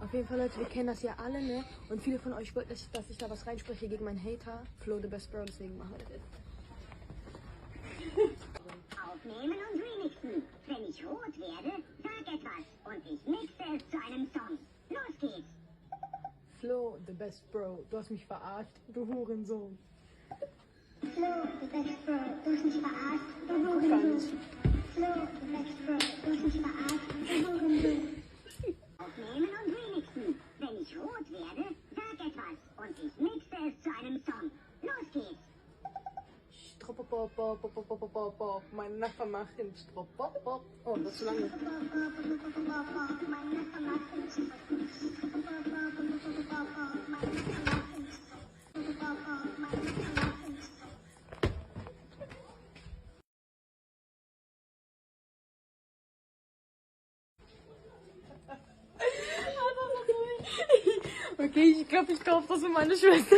Auf jeden Fall, Leute, wir kennen das ja alle, ne? Und viele von euch wollten, dass ich da was reinspreche gegen meinen Hater. Flo the best bro, deswegen machen wir das jetzt. Aufnehmen und remixen. Wenn ich rot werde, sag etwas und ich mixe es zu einem Song. Los geht's. Flo the best bro, du hast mich verarscht, du Hurensohn. Flo, the best bro, du hast mich verarscht, du Hurensohn. Flo, the best bro, du hast mich verarscht, du Hurensohn. Aufnehmen und remixen. Wenn ich rot werde, sag etwas und ich mixe es zu einem Song. Los geht's. Stropopopopopopopopop, mein Nachbar macht den Stropopop. Oh, das ist zu lange. Okay, ich glaube, ich kaufe das für meine Schwester.